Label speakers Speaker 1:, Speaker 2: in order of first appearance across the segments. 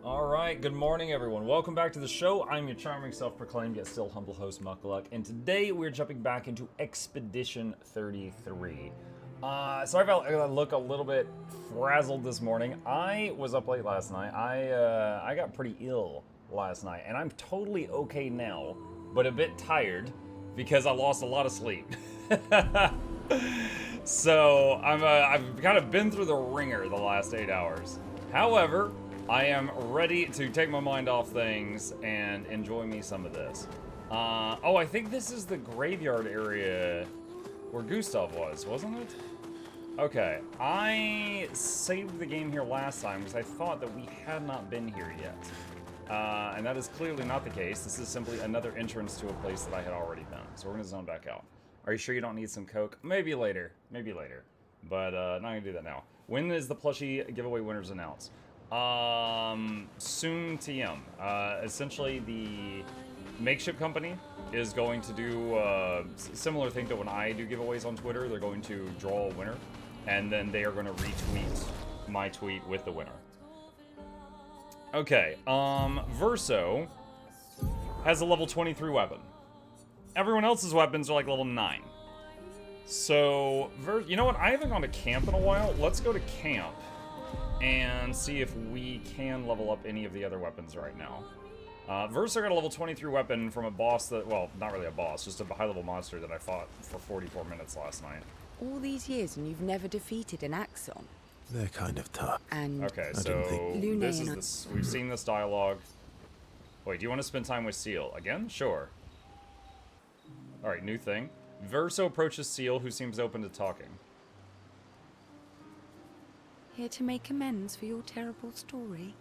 Speaker 1: Alright, good morning everyone. Welcome back to the show. I'm your charming, self-proclaimed, yet still humble host, Mukluk, and today we're jumping back into Expedition 33. Sorry if I look a little bit frazzled this morning. I was up late last night. I got pretty ill last night, and I'm totally okay now, but a bit tired because I lost a lot of sleep. So I've kind of been through the ringer the last 8 hours. However, I am ready to take my mind off things and enjoy me some of this. Oh, I think this is the graveyard area where Gustav was, wasn't it? Okay, I saved the game here last time because I thought that we had not been here yet. And that is clearly not the case. This is simply another entrance to a place that I had already been. So we're gonna zone back out. Are you sure you don't need some Coke? Maybe later. Maybe later. But not gonna do that now. When is the plushie giveaway winners announced? Soon TM. Essentially the makeshift company is going to do a similar thing to when I do giveaways on Twitter. They're going to draw a winner, and then they are going to retweet my tweet with the winner. Okay, Verso has a level 23 weapon. Everyone else's weapons are like level 9. So, you know what? I haven't gone to camp in a while. Let's go to camp and see if we can level up any of the other weapons right now. Verso got a level 23 weapon from a boss that, well, not really a boss, just a high-level monster that I fought for 44 minutes last night.
Speaker 2: All these years and you've never defeated an Axon?
Speaker 3: They're kind of tough.
Speaker 2: And
Speaker 1: okay, so this is this. We've seen this dialogue. Wait, do you want to spend time with Seal? Again? Sure. Alright, new thing. Verso approaches Seal, who seems open to talking.
Speaker 2: Here to make amends for your terrible story?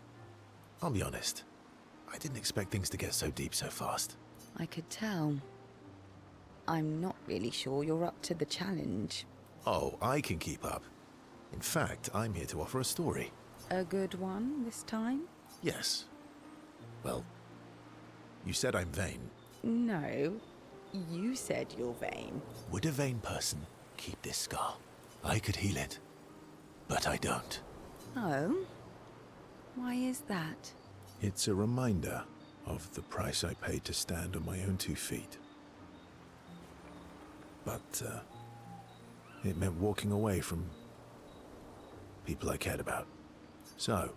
Speaker 3: I'll be honest. I didn't expect things to get so deep so fast.
Speaker 2: I could tell. I'm not really sure you're up to the challenge.
Speaker 3: Oh, I can keep up. In fact, I'm here to offer a story.
Speaker 2: A good one this time?
Speaker 3: Yes. Well, you said I'm vain.
Speaker 2: No, you said you're vain.
Speaker 3: Would a vain person keep this scar? I could heal it, but I don't.
Speaker 2: Oh? Why is that?
Speaker 3: It's a reminder of the price I paid to stand on my own 2 feet. But, it meant walking away from people I cared about. So,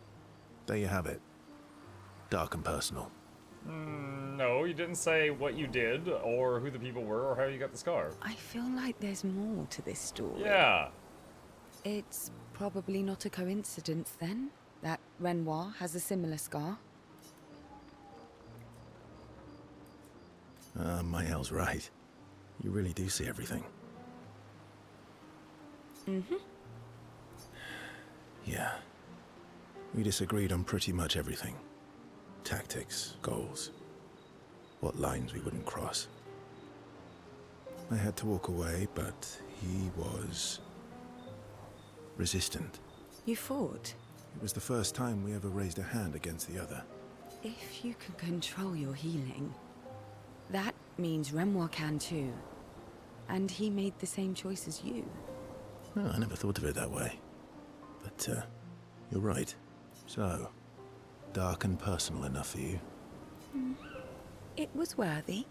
Speaker 3: there you have it. Dark and personal.
Speaker 1: No, you didn't say what you did, or who the people were, or how you got the scar.
Speaker 2: I feel like there's more to this story.
Speaker 1: Yeah.
Speaker 2: It's probably not a coincidence, then, that Renoir has a similar scar.
Speaker 3: Mael's right. You really do see everything.
Speaker 2: Mm-hmm.
Speaker 3: Yeah. We disagreed on pretty much everything. Tactics, goals, what lines we wouldn't cross. I had to walk away, but he was resistant.
Speaker 2: You fought?
Speaker 3: It was the first time we ever raised a hand against the other.
Speaker 2: If you can control your healing, that means Renoir can too. And he made the same choice as you.
Speaker 3: Oh, I never thought of it that way. But, you're right. So, dark and personal enough for you?
Speaker 2: It was worthy.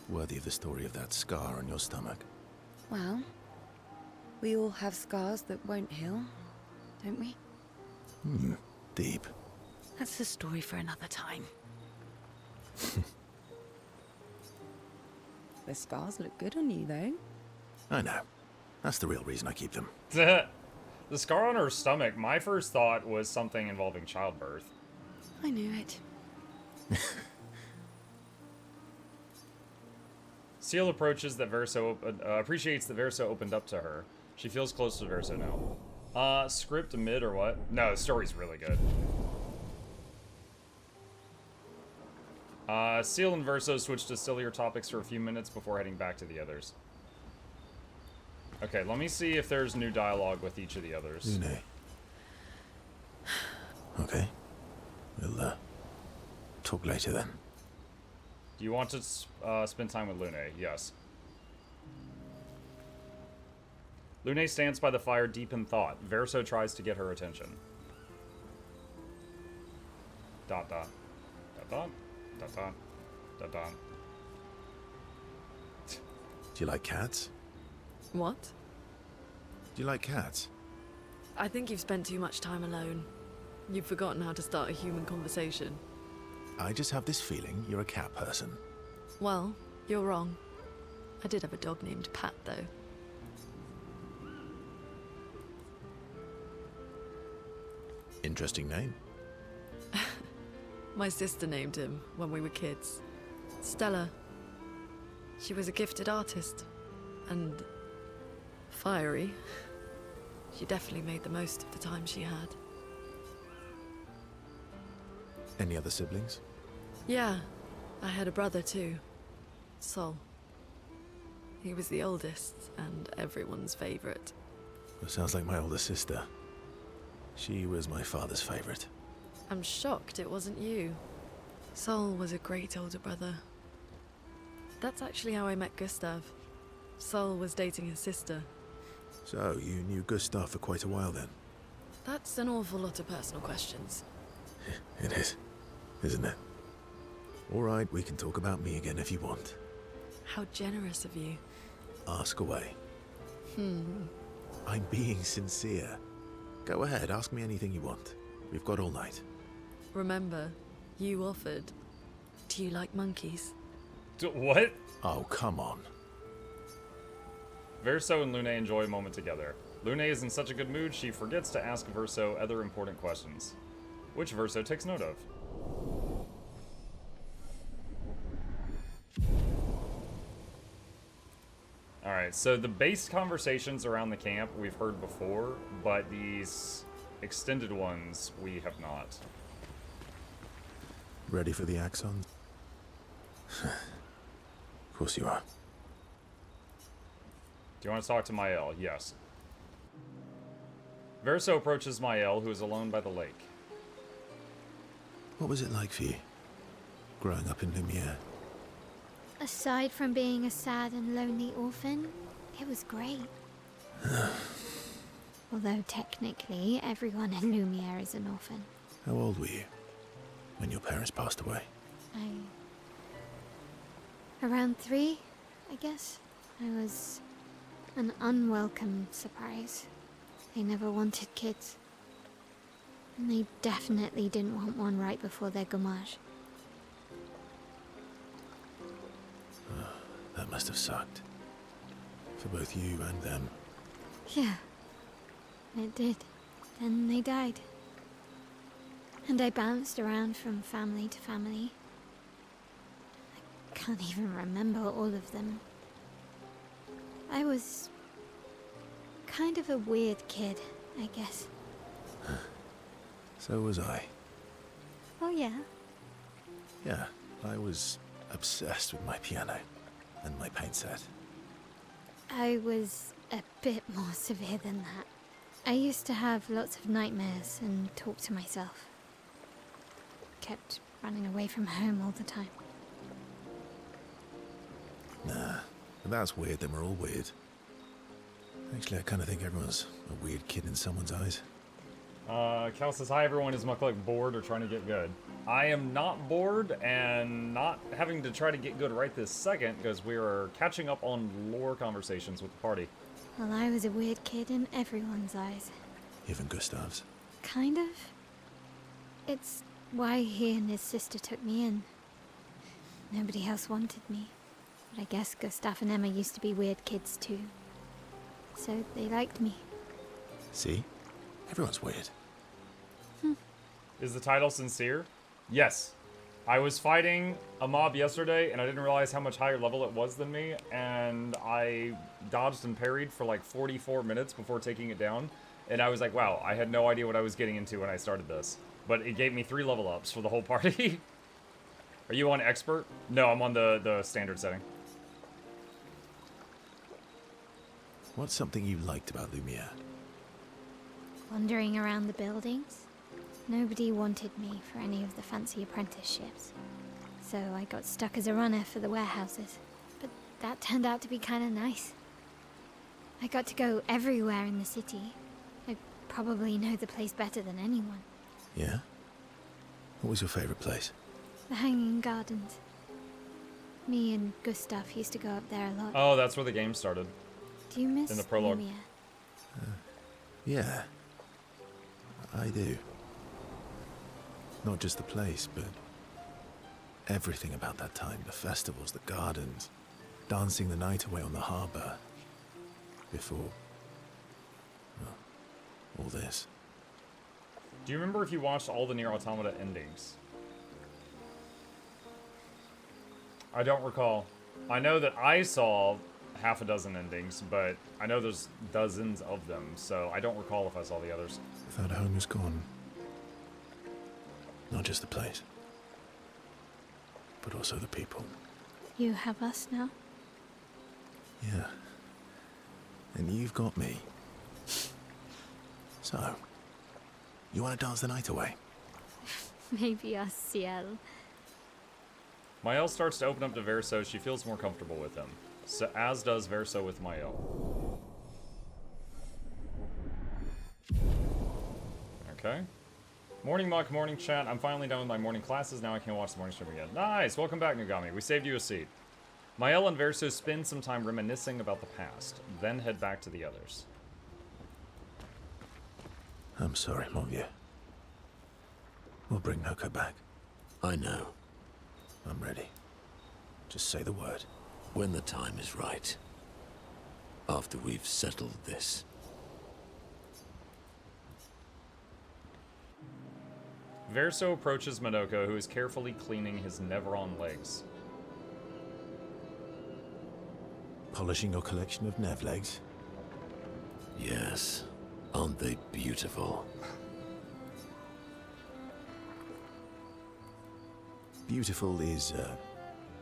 Speaker 3: Worthy of the story of that scar on your stomach.
Speaker 2: Well, we all have scars that won't heal, don't we?
Speaker 3: Deep.
Speaker 2: That's a story for another time. The scars look good on you, though.
Speaker 3: I know. That's the real reason I keep them.
Speaker 1: The scar on her stomach, my first thought was something involving childbirth.
Speaker 2: I knew it.
Speaker 1: Seal approaches that Verso, appreciates that Verso opened up to her. She feels close to Verso now. Script mid or what? No, the story's really good. Seal and Verso switch to sillier topics for a few minutes before heading back to the others. Okay, let me see if there's new dialogue with each of the others.
Speaker 3: Lune. Okay. We'll, talk later then.
Speaker 1: Do you want to spend time with Lune? Yes. Lune stands by the fire deep in thought. Verso tries to get her attention. Dot dot. Dot dot. Dot dot. Dot dot.
Speaker 3: Do you like cats?
Speaker 4: What?
Speaker 3: Do you like cats?
Speaker 4: I think you've spent too much time alone. You've forgotten how to start a human conversation.
Speaker 3: I just have this feeling you're a cat person.
Speaker 4: Well, you're wrong. I did have a dog named Pat, though.
Speaker 3: Interesting name.
Speaker 4: My sister named him when we were kids. Stella. She was a gifted artist. And fiery. She definitely made the most of the time she had.
Speaker 3: Any other siblings?
Speaker 4: Yeah, I had a brother too. Sol. He was the oldest and everyone's favorite.
Speaker 3: That sounds like my older sister. She was my father's favorite.
Speaker 4: I'm shocked it wasn't you. Sol was a great older brother. That's actually how I met Gustav. Sol was dating his sister.
Speaker 3: So, you knew Gustav for quite a while then?
Speaker 4: That's an awful lot of personal questions.
Speaker 3: It is, isn't it? All right, we can talk about me again if you want.
Speaker 4: How generous of you.
Speaker 3: Ask away. I'm being sincere. Go ahead, ask me anything you want. We've got all night.
Speaker 4: Remember, you offered. Do you like monkeys?
Speaker 1: What?
Speaker 3: Oh, come on.
Speaker 1: Verso and Lune enjoy a moment together. Lune is in such a good mood, she forgets to ask Verso other important questions, which Verso takes note of. Alright, so the base conversations around the camp we've heard before, but these extended ones we have not.
Speaker 3: Ready for the axon? Of course you are.
Speaker 1: Do you want to talk to Mael? Yes. Verso approaches Mael, who is alone by the lake.
Speaker 3: What was it like for you, growing up in Lumiere?
Speaker 5: Aside from being a sad and lonely orphan, it was great. Although technically, everyone in Lumiere is an orphan.
Speaker 3: How old were you when your parents passed away?
Speaker 5: Around 3, I guess. I was an unwelcome surprise. They never wanted kids. And they definitely didn't want one right before their gommage.
Speaker 3: That must have sucked. For both you and them.
Speaker 5: Yeah, it did. Then they died. And I bounced around from family to family. I can't even remember all of them. I was kind of a weird kid, I guess.
Speaker 3: So was I.
Speaker 5: Oh yeah?
Speaker 3: Yeah, I was obsessed with my piano and my paint set.
Speaker 5: I was a bit more severe than that. I used to have lots of nightmares and talk to myself. Kept running away from home all the time.
Speaker 3: Nah, if that's weird, then we're all weird. Actually, I kind of think everyone's a weird kid in someone's eyes.
Speaker 1: Cal says, hi everyone, is Mukluk bored or trying to get good? I am not bored and not having to try to get good right this second because we are catching up on lore conversations with the party.
Speaker 5: Well, I was a weird kid in everyone's eyes.
Speaker 3: Even Gustav's.
Speaker 5: Kind of. It's why he and his sister took me in. Nobody else wanted me. But I guess Gustav and Emma used to be weird kids too. So they liked me.
Speaker 3: See? Everyone's weird.
Speaker 1: Is the title sincere? Yes. I was fighting a mob yesterday, and I didn't realize how much higher level it was than me, and I dodged and parried for like 44 minutes before taking it down, and I was like, wow, I had no idea what I was getting into when I started this. But it gave me 3 level ups for the whole party. Are you on expert? No, I'm on the standard setting.
Speaker 3: What's something you liked about Lumiere?
Speaker 5: Wandering around the buildings. Nobody wanted me for any of the fancy apprenticeships. So I got stuck as a runner for the warehouses. But that turned out to be kind of nice. I got to go everywhere in the city. I probably know the place better than anyone.
Speaker 3: Yeah? What was your favorite place?
Speaker 5: The Hanging Gardens. Me and Gustav used to go up there a lot.
Speaker 1: Oh, that's where the game started.
Speaker 5: Do you miss
Speaker 1: in the prologue.
Speaker 5: Lumiere?
Speaker 3: Yeah, I do. Not just the place, but everything about that time. The festivals, the gardens, dancing the night away on the harbor. Before, well, all this.
Speaker 1: Do you remember if you watched all the Nier Automata endings? I don't recall. I know that I saw half a dozen endings, but I know there's dozens of them, so I don't recall if I saw the others.
Speaker 3: That home is gone. Not just the place, but also the people.
Speaker 5: You have us now?
Speaker 3: Yeah. And you've got me. So, you want to dance the night away?
Speaker 5: Maybe us, Ciel.
Speaker 1: Mael starts to open up to Verso. She feels more comfortable with him, so as does Verso with Mael. Okay. Morning Muck, morning chat. I'm finally done with my morning classes. Now I can watch the morning stream again. Nice! Welcome back, Nugami. We saved you a seat. Mael and Verso spend some time reminiscing about the past, then head back to the others.
Speaker 3: I'm sorry, mon vieux. We'll bring Noko back.
Speaker 6: I know.
Speaker 3: I'm ready. Just say the word.
Speaker 6: When the time is right. After we've settled this.
Speaker 1: Verso approaches Monoko, who is carefully cleaning his Nevron legs.
Speaker 3: Polishing your collection of Nev legs?
Speaker 6: Yes. Aren't they beautiful?
Speaker 3: Beautiful is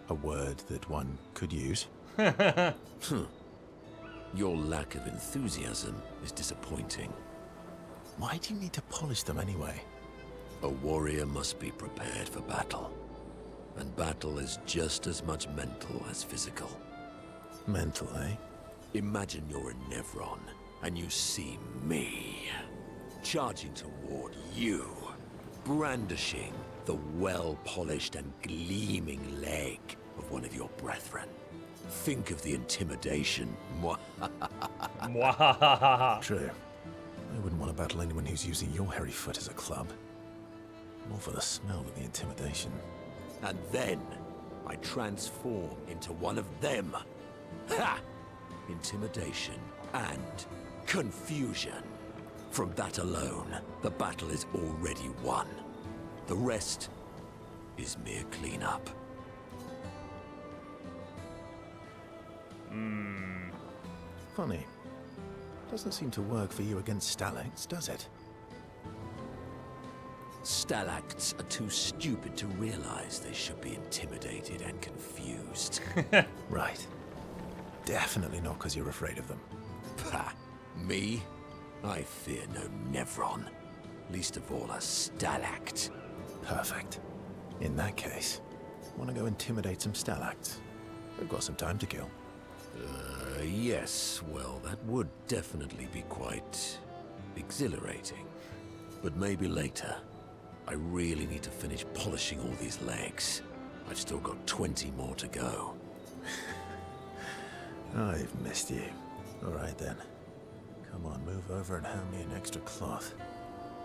Speaker 3: a word that one could use.
Speaker 6: Your lack of enthusiasm is disappointing.
Speaker 3: Why do you need to polish them anyway?
Speaker 6: A warrior must be prepared for battle. And battle is just as much mental as physical.
Speaker 3: Mental, eh?
Speaker 6: Imagine you're a Nevron, and you see me, charging toward you, brandishing the well-polished and gleaming leg of one of your brethren. Think of the intimidation.
Speaker 1: Mwahaha.
Speaker 3: True. I wouldn't want to battle anyone who's using your hairy foot as a club. More for the smell than the intimidation.
Speaker 6: And then I transform into one of them. Ha! Intimidation and confusion. From that alone, the battle is already won. The rest is mere cleanup.
Speaker 3: Funny. Doesn't seem to work for you against stalacts, does it?
Speaker 6: Stalacts are too stupid to realize they should be intimidated and confused.
Speaker 3: Right. Definitely not because you're afraid of them.
Speaker 6: Pah! Me? I fear no Nevron. Least of all a stalact.
Speaker 3: Perfect. In that case, want to go intimidate some stalacts? We've got some time to kill.
Speaker 6: Yes, well, that would definitely be quite exhilarating. But maybe later. I really need to finish polishing all these legs. I've still got 20 more to go.
Speaker 3: I've missed you. All right then. Come on, move over and hand me an extra cloth.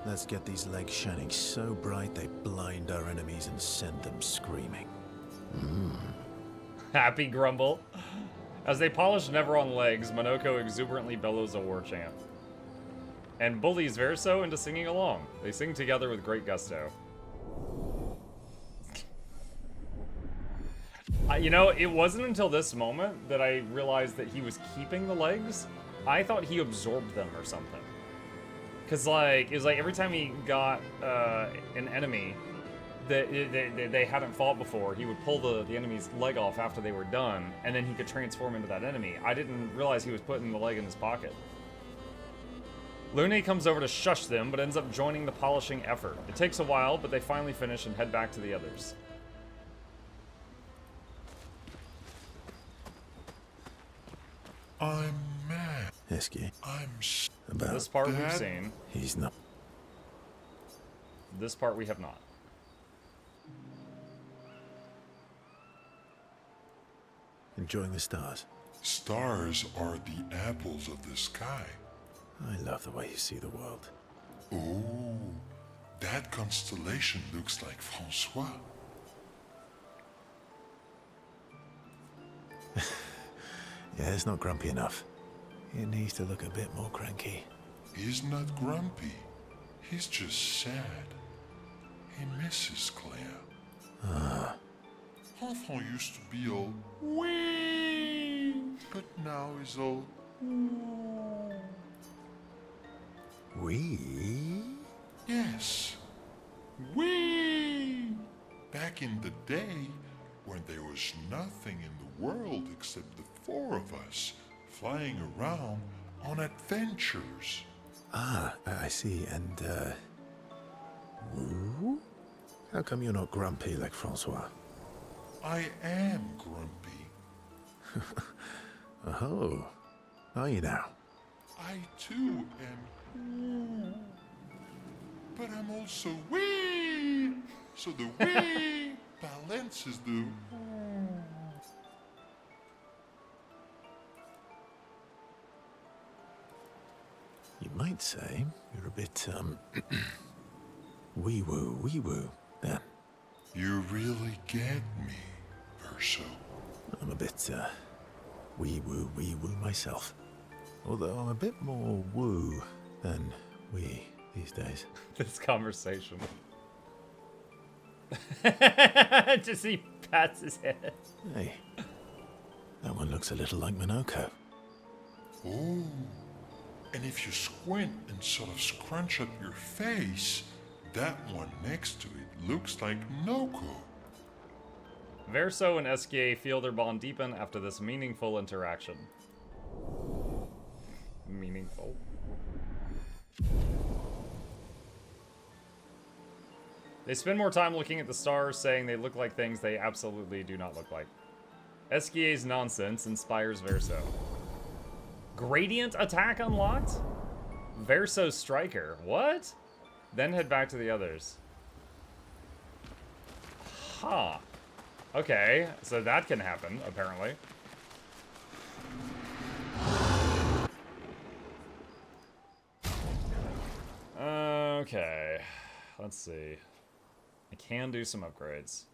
Speaker 3: Let's get these legs shining so bright they blind our enemies and send them screaming.
Speaker 1: Happy grumble. As they polish Nevron legs, Monoko exuberantly bellows a war chant. And bullies Verso into singing along. They sing together with great gusto. You know, it wasn't until this moment that I realized that he was keeping the legs. I thought he absorbed them or something. Cause like, it was like every time he got an enemy that they hadn't fought before, he would pull the enemy's leg off after they were done, and then he could transform into that enemy. I didn't realize he was putting the leg in his pocket. Lune comes over to shush them, but ends up joining the polishing effort. It takes a while, but they finally finish and head back to the others.
Speaker 7: I'm mad.
Speaker 3: Heskey,
Speaker 7: I'm
Speaker 3: about
Speaker 1: This part we've
Speaker 7: Dad?
Speaker 1: seen.
Speaker 3: he's not.
Speaker 1: This part we have not.
Speaker 3: Enjoying the stars?
Speaker 7: Stars are the apples of the sky.
Speaker 3: I love the way you see the world.
Speaker 7: Oh, that constellation looks like Francois.
Speaker 3: Yeah, it's not grumpy enough. It needs to look a bit more cranky.
Speaker 7: He's not grumpy. He's just sad. He misses Claire.
Speaker 3: Ah.
Speaker 7: Enfant used to be all wee, but now he's all ooh.
Speaker 3: We?
Speaker 7: Yes, wee. Back in the day, when there was nothing in the world except the four of us flying around on adventures.
Speaker 3: Ah, I see. And, woo? How come you're not grumpy like Francois?
Speaker 7: I am grumpy.
Speaker 3: Oh, are you now?
Speaker 7: I too am ooh. But I'm also wee. So the wee balances the ooh.
Speaker 3: You might say you're a bit, wee-woo, then.
Speaker 7: You really get me, Verso.
Speaker 3: I'm a bit, wee-woo myself. Although I'm a bit more woo than wee these days.
Speaker 1: This conversation. Just he pats his head.
Speaker 3: Hey, that one looks a little like Minoko.
Speaker 7: Oh, and if you squint and sort of scrunch up your face, that one next to it looks like Noko.
Speaker 1: Verso and Esquier feel their bond deepen after this meaningful interaction. Meaningful. They spend more time looking at the stars, saying they look like things they absolutely do not look like. Esquier's nonsense inspires Verso. Gradient attack unlocked? Verso Striker. What? Then head back to the others. Huh. Okay, so that can happen, apparently. Okay. Let's see. I can do some upgrades.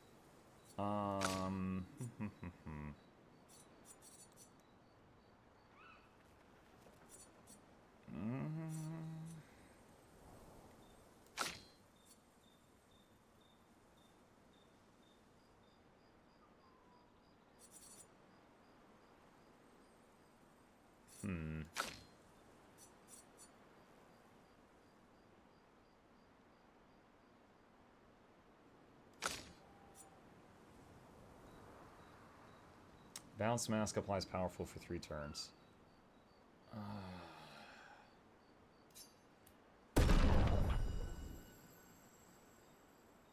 Speaker 1: Bounce Mask applies powerful for 3 turns.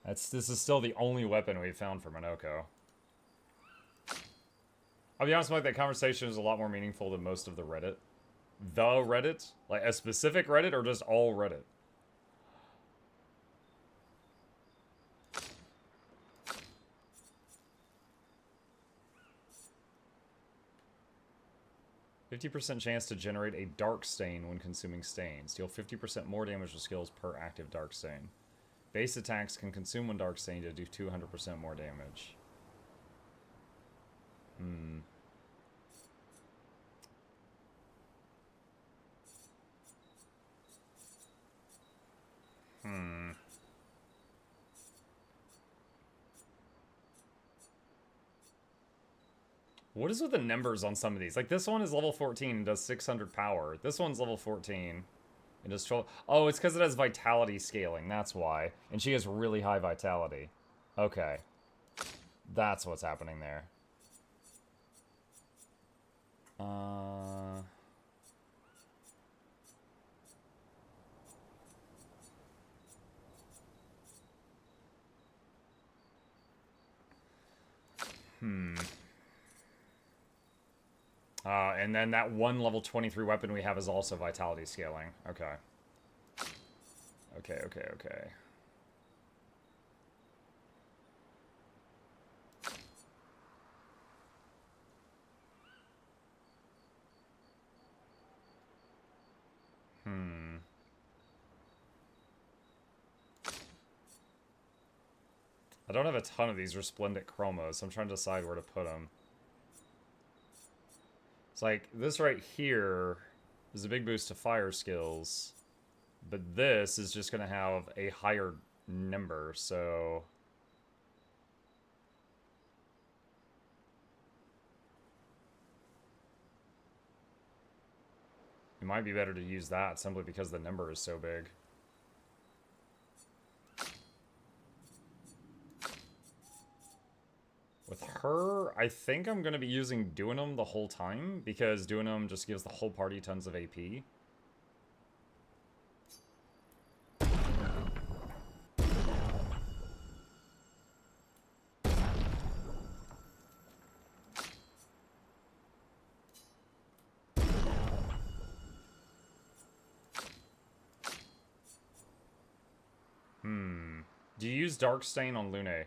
Speaker 1: This is still the only weapon we've found for Minoko. I'll be honest, Mike, that conversation is a lot more meaningful than most of the Reddit. The Reddit? Like a specific Reddit or just all Reddit? %50 chance to generate a dark stain when consuming stains. Deal 50% more damage with skills per active dark stain. Base attacks can consume one dark stain to do 200% more damage. What is with the numbers on some of these? Like, this one is level 14 and does 600 power. This one's level 14 and does 12... Oh, it's because it has vitality scaling. That's why. And she has really high vitality. Okay. That's what's happening there. And then that one level 23 weapon we have is also vitality scaling. Okay. Okay. I don't have a ton of these resplendent chromos, so I'm trying to decide where to put them. It's like, this right here is a big boost to fire skills, but this is just going to have a higher number, so... It might be better to use that simply because the number is so big. With her, I think I'm going to be using Duinum the whole time, because Duinum just gives the whole party tons of AP. Do you use Darkstain on Lune?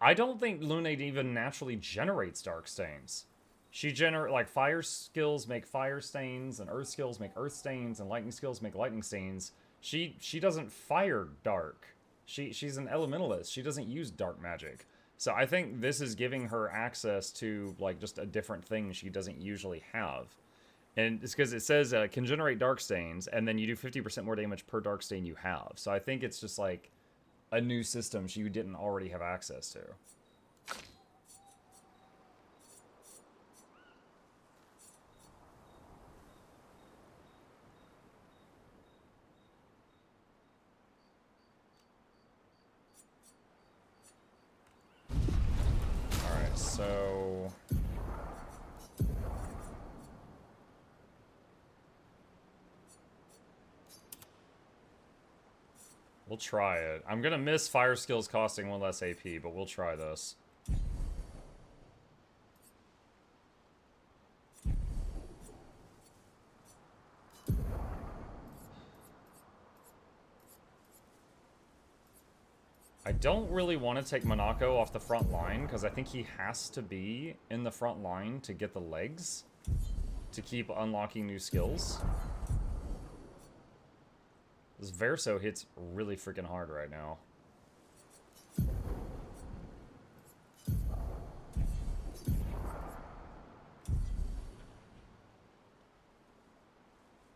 Speaker 1: I don't think Lune even naturally generates Darkstains. She like, fire skills make fire stains, and earth skills make earth stains, and lightning skills make lightning stains. She doesn't fire dark. She's an elementalist. She doesn't use dark magic. So I think this is giving her access to, like, just a different thing she doesn't usually have. And it's because it says can generate dark stains, and then you do 50% more damage per dark stain you have. So I think it's just like a new system you didn't already have access to. Alright, so... We'll try it. I'm gonna miss fire skills costing 1 less AP, but we'll try this. I don't really want to take Monaco off the front line, because I think he has to be in the front line to get the legs, to keep unlocking new skills. This Verso hits really freaking hard right now.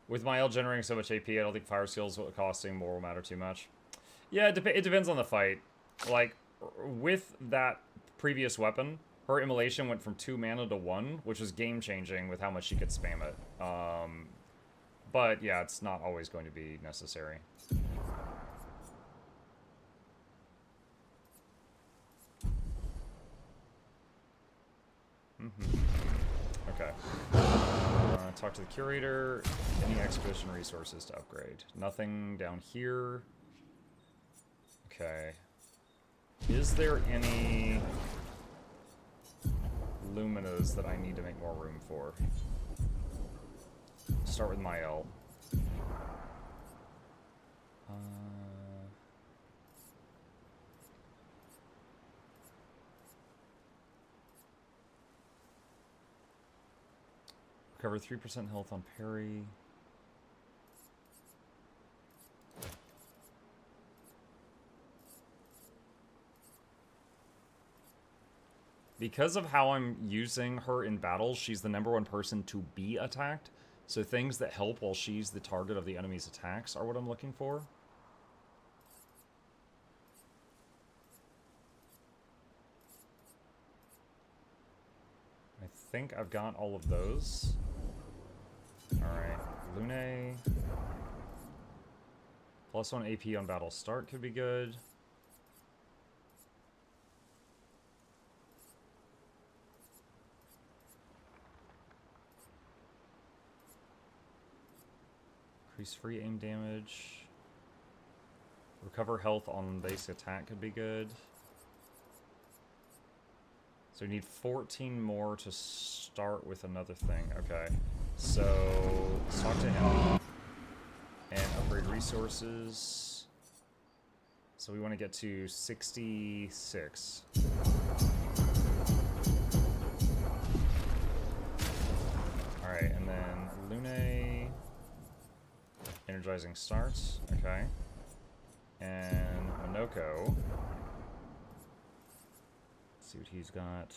Speaker 1: With my L generating so much AP, I don't think fire skills costing more will matter too much. Yeah, it depends on the fight. Like, with that previous weapon, her immolation went from 2 mana to 1, which was game-changing with how much she could spam it. But yeah, it's not always going to be necessary. Okay. Talk to the curator. Any expedition resources to upgrade? Nothing down here. Okay. Is there any Luminas that I need to make more room for? Start with my L. Recover 3% health on parry. Because of how I'm using her in battle, she's the #1 person to be attacked. So things that help while she's the target of the enemy's attacks are what I'm looking for. I think I've got all of those. Alright, Lune. +1 AP on battle start could be good. Increase free aim damage. Recover health on base attack could be good. So we need 14 more to start with another thing. Okay. So let's talk to him. And upgrade resources. So we want to get to 66. Alright, and then Lune. Energizing starts, okay. And Monoko. see what he's got.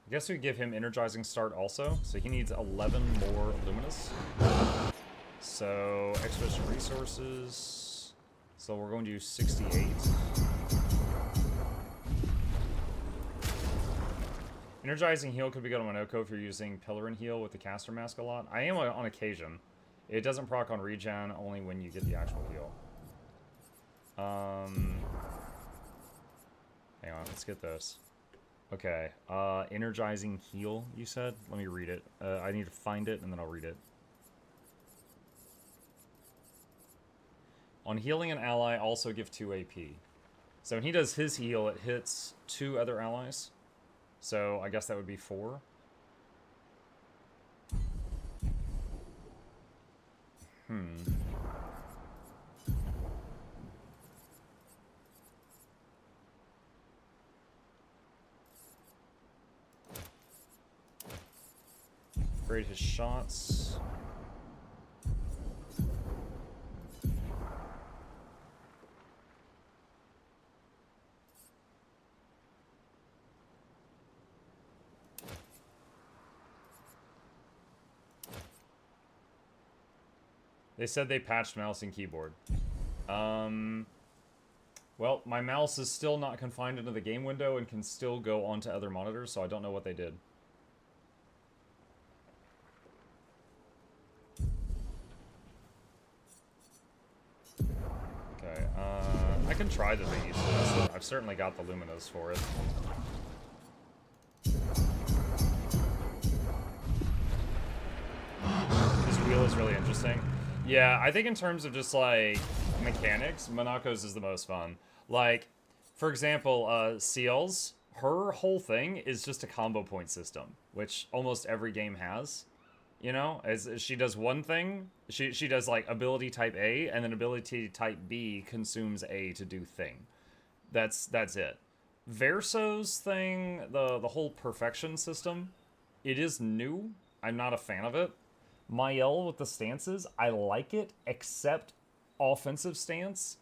Speaker 1: I guess we give him Energizing Start also, so he needs 11 more Luminous. So, Expedition Resources. So we're going to use 68. Energizing Heal could be good on Monoko if you're using Pillar and Heal with the Caster Mask a lot. I am on occasion. It doesn't proc on regen, only when you get the actual heal. Hang on, let's get this. Okay, Energizing Heal, you said? Let me read it. I need to find it, and then I'll read it. On healing an ally, also give 2 AP. So when he does his heal, it hits 2 other allies. So I guess that would be 4. Upgrade his shots. They said they patched mouse and keyboard. Well, my mouse is still not confined into the game window and can still go onto other monitors, so I don't know what they did. Okay, I can try the thing you said. I've certainly got the Luminous for it. This wheel is really interesting. Yeah, I think in terms of just, like, mechanics, Monaco's is the most fun. Like, for example, Ciel's, her whole thing is just a combo point system, which almost every game has. You know, as she does one thing, she does like ability type A, and then ability type B consumes A to do thing. That's it. Verso's thing, the whole perfection system, it is new. I'm not a fan of it. Mael with the stances, I like it, except offensive stance.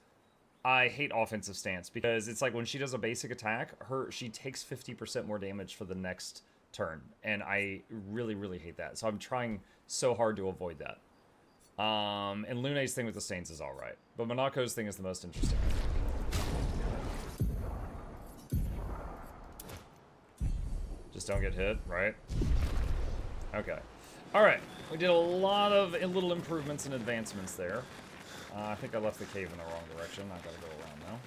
Speaker 1: I hate offensive stance because it's like when she does a basic attack, she takes 50% more damage for the next turn, and I really, really hate that. So I'm trying so hard to avoid that. And Lune's thing with the stance is alright, but Monaco's thing is the most interesting. Just don't get hit, right? Okay. Alright, we did a lot of little improvements and advancements there. I think I left the cave in the wrong direction. I gotta go around now.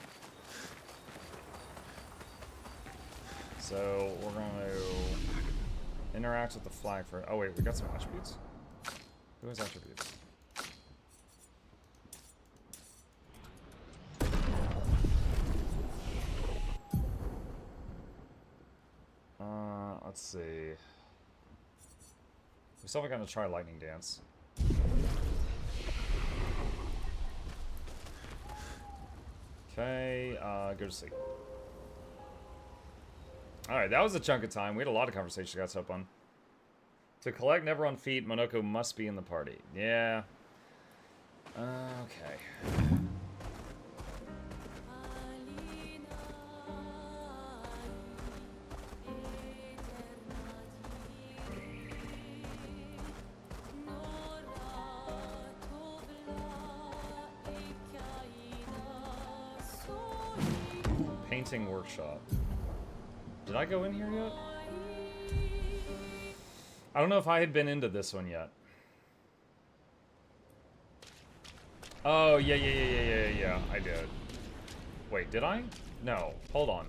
Speaker 1: So we're going to interact with the flag for... Oh wait, we got some attributes? Who has attributes? Let's see. We still haven't got to try Lightning Dance. Okay, go to sleep. Alright, that was a chunk of time. We had a lot of conversation got up on. To collect Never on Feet, Monoko must be in the party. Yeah. Okay. Painting workshop. Did I go in here yet? I don't know if I had been into this one yet. Oh, yeah, I did. Wait, did I? No. Hold on.